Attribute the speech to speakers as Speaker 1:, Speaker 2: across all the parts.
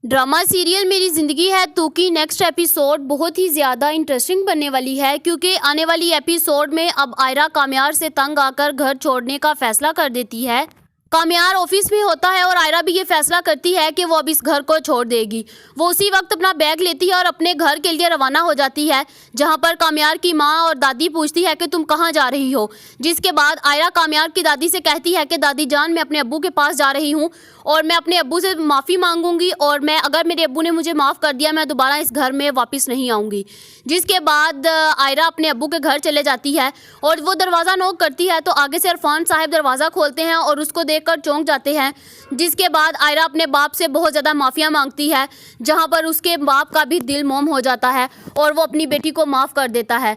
Speaker 1: Drama serial मेरी ज़िंदगी है 2 की नेक्स्ट एपिसोड बहुत ही ज़्यादा इंटरेस्टिंग बनने वाली है, क्योंकि आने वाली एपिसोड में अब आयरा काम्यार से तंग आकर घर छोड़ने का फैसला कर देती है। काम्यार ऑफिस में होता है और आयरा भी ये फैसला करती है कि वो अब इस घर को छोड़ देगी। वो उसी वक्त अपना बैग लेती है और अपने घर के लिए रवाना हो जाती है, जहां पर काम्यार की माँ और दादी पूछती है कि तुम कहाँ जा रही हो। जिसके बाद आयरा काम्यार की दादी से कहती है कि दादी जान, मैं अपने अब्बू के पास जा रही हूँ और मैं अपने अब्बू से माफ़ी मांगूंगी, और मैं अगर मेरे अब्बू ने मुझे माफ़ कर दिया मैं दोबारा इस घर में वापस नहीं आऊँगी। जिसके बाद आयरा अपने अब्बू के घर चले जाती है और वो दरवाज़ा नॉक करती है तो आगे से इरफान साहब दरवाज़ा खोलते हैं और उसको देखकर चौंक जाते हैं। जिसके बाद आयरा अपने बाप से बहुत ज़्यादा माफ़िया मांगती है, जहां पर उसके बाप का भी दिल मोम हो जाता है और वो अपनी बेटी को माफ़ कर देता है।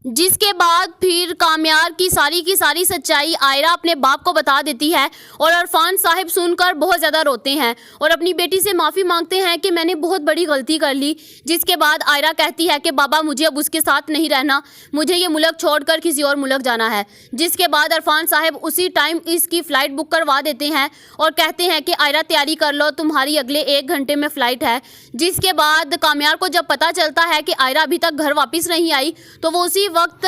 Speaker 1: जिसके बाद फिर काम्यार की सारी सच्चाई आयरा अपने बाप को बता देती है और इरफान साहब सुनकर बहुत ज़्यादा रोते हैं और अपनी बेटी से माफ़ी मांगते हैं कि मैंने बहुत बड़ी गलती कर ली। जिसके बाद आयरा कहती है कि बाबा मुझे अब उसके साथ नहीं रहना, मुझे ये मुल्क छोड़कर किसी और मुल्क जाना है। जिसके बाद इरफान साहब उसी टाइम इसकी फ़्लाइट बुक करवा देते हैं और कहते हैं कि आयरा तैयारी कर लो, तुम्हारी अगले 1 घंटे में फ़्लाइट है। जिसके बाद काम्यार को जब पता चलता है कि आयरा अभी तक घर वापस नहीं आई तो वो उसी वक्त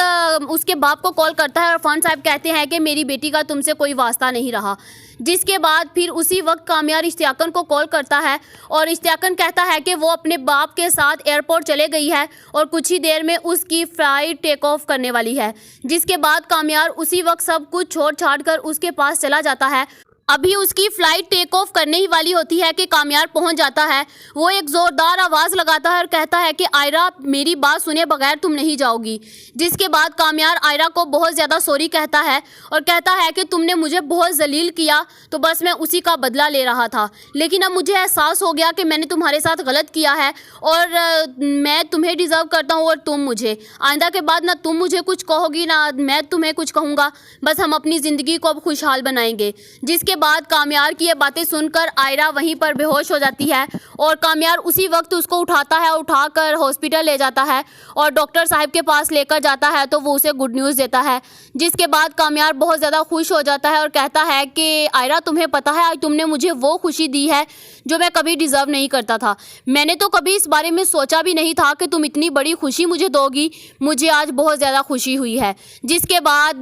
Speaker 1: उसके बाप को कॉल करता है और इरफान साहब कहते हैं कि मेरी बेटी का तुमसे कोई वास्ता नहीं रहा। जिसके बाद फिर उसी वक्त काम्यार इश्तियाकन को कॉल करता है और इश्तियाकन कहता है कि वो अपने बाप के साथ एयरपोर्ट चले गई है और कुछ ही देर में उसकी फ़्लाइट टेक ऑफ करने वाली है। जिसके बाद काम्यार उसी वक्त सब कुछ छोड़ छाड़ कर उसके पास चला जाता है। अभी उसकी फ़्लाइट टेक ऑफ करने ही वाली होती है कि काम्यार पहुंच जाता है। वो एक ज़ोरदार आवाज़ लगाता है और कहता है कि आयरा मेरी बात सुने बगैर तुम नहीं जाओगी। जिसके बाद काम्यार आयरा को बहुत ज़्यादा सॉरी कहता है और कहता है कि तुमने मुझे बहुत जलील किया तो बस मैं उसी का बदला ले रहा था, लेकिन अब मुझे एहसास हो गया कि मैंने तुम्हारे साथ गलत किया है और मैं तुम्हें डिज़र्व करता हूँ और तुम मुझे। आइंदा के बाद ना तुम मुझे कुछ कहोगी ना मैं तुम्हें कुछ कहूँगा, बस हम अपनी ज़िंदगी को अब खुशहाल बनाएंगे। जिसके बाद काम्यार की ये बातें सुनकर आयरा वहीं पर बेहोश हो जाती है और काम्यार उसी वक्त उसको उठाता है, उठाकर हॉस्पिटल ले जाता है और डॉक्टर साहब के पास लेकर जाता है तो वो उसे गुड न्यूज़ देता है। जिसके बाद काम्यार बहुत ज़्यादा खुश हो जाता है और कहता है कि आयरा तुम्हें पता है आज तुमने मुझे वो खुशी दी है जो मैं कभी डिज़र्व नहीं करता था। मैंने तो कभी इस बारे में सोचा भी नहीं था कि तुम इतनी बड़ी खुशी मुझे दोगी, मुझे आज बहुत ज़्यादा खुशी हुई है। जिसके बाद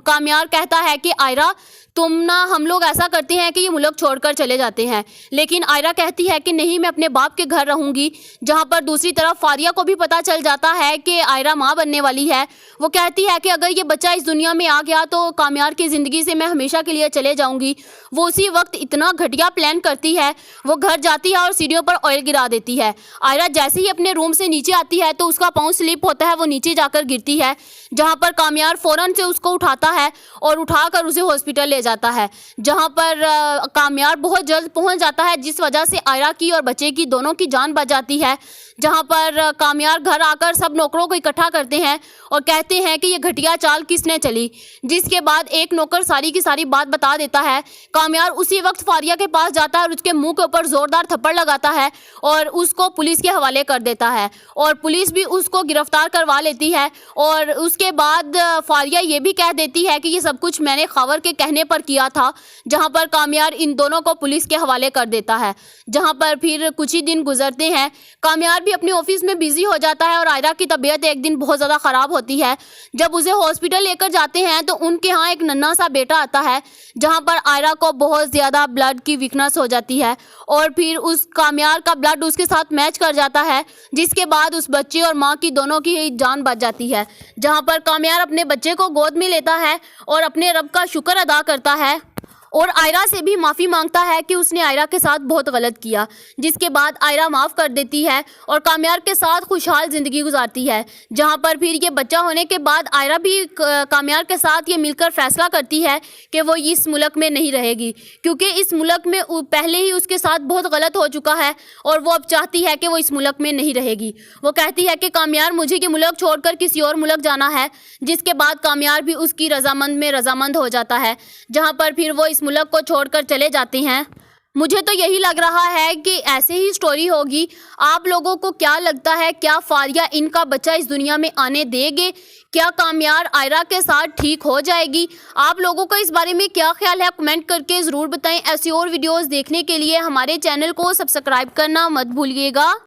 Speaker 1: काम्यार कहता है कि आयरा तुम ना हम लोग ऐसा करते हैं कि ये मुल्क छोड़कर चले जाते हैं, लेकिन आयरा कहती है कि नहीं मैं अपने बाप के घर रहूँगी। जहाँ पर दूसरी तरफ फारिया को भी पता चल जाता है कि आयरा माँ बनने वाली है। वो कहती है कि अगर ये बच्चा इस दुनिया में आ गया तो काम्यार की ज़िंदगी से मैं हमेशा के लिए चले जाऊँगी। वो उसी वक्त इतना घटिया प्लान करती है, वो घर जाती है और सीढ़ियों पर ऑयल गिरा देती है। आयरा जैसे ही अपने रूम से नीचे आती है तो उसका पाँव स्लिप होता है, वो नीचे जाकर गिरती है, जहाँ पर काम्यार फ़ौरन से उसको उठाता है और उठाकर उसे हॉस्पिटल ले जाता है, जहां पर काम्यार बहुत जल्द पहुंच जाता है, जिस वजह से आयरा की और बच्चे की दोनों की जान बच जाती है। जहां पर काम्यार घर आकर सब नौकरों को इकट्ठा करते हैं और कहते हैं कि ये घटिया चाल किसने चली। जिसके बाद एक नौकर सारी की सारी बात बता देता है। काम्यार उसी वक्त फारिया के पास जाता है और उसके मुंह के ऊपर ज़ोरदार थप्पड़ लगाता है और उसको पुलिस के हवाले कर देता है और पुलिस भी उसको गिरफ्तार करवा लेती है। और उसके बाद फारिया ये भी कह देती है कि ये सब कुछ मैंने खबर के कहने पर किया था, जहां पर काम्यार इन दोनों को पुलिस के हवाले कर देता है। जहां पर फिर कुछ ही दिन गुजरते हैं, काम्यार भी अपने ऑफिस में बिजी हो जाता है और आयरा की तबीयत एक दिन बहुत ज़्यादा ख़राब होती है। जब उसे हॉस्पिटल लेकर जाते हैं तो उनके यहाँ एक नन्हा सा बेटा आता है, जहां पर आयरा को बहुत ज़्यादा ब्लड की वीकनेस हो जाती है और फिर उस काम्यार का ब्लड उसके साथ मैच कर जाता है। जिसके बाद उस बच्चे और माँ की दोनों की जान बच जाती है, जहां पर काम्यार अपने बच्चे को गोद में लेता है और अपने रब का शुक्र अदा करता है और आयरा से भी माफ़ी मांगता है कि उसने आयरा के साथ बहुत गलत किया। जिसके बाद आयरा माफ़ कर देती है और काम्यार के साथ खुशहाल ज़िंदगी गुजारती है। जहां पर फिर ये बच्चा होने के बाद आयरा भी काम्यार के साथ ये मिलकर फ़ैसला करती है कि वो इस मुल्क में नहीं रहेगी, क्योंकि इस मुल्क में पहले ही उसके साथ बहुत गलत हो चुका है और वो अब चाहती है कि वो इस मुल्क में नहीं रहेगी। वो कहती है कि काम्यार मुझे ये मुल्क छोड़कर किसी और मुल्क जाना है। जिसके बाद काम्यार भी उसकी रजामंद में रजामंद हो जाता है, जहाँ पर फिर वो इस मुल्क को छोड़कर चले जाते हैं। مجھے تو یہی لگ رہا ہے کہ ایسے ہی سٹوری ہوگی۔ آپ لوگوں کو کیا لگتا ہے، کیا فاریہ ان کا بچہ اس دنیا میں آنے دے گے؟ کیا کامیار آئرہ کے ساتھ ٹھیک ہو جائے گی؟ آپ لوگوں کا اس بارے میں کیا خیال ہے، کمنٹ کر کے ضرور بتائیں۔ ایسی اور ویڈیوز دیکھنے کے لیے ہمارے چینل کو سبسکرائب کرنا مت بھولیے گا۔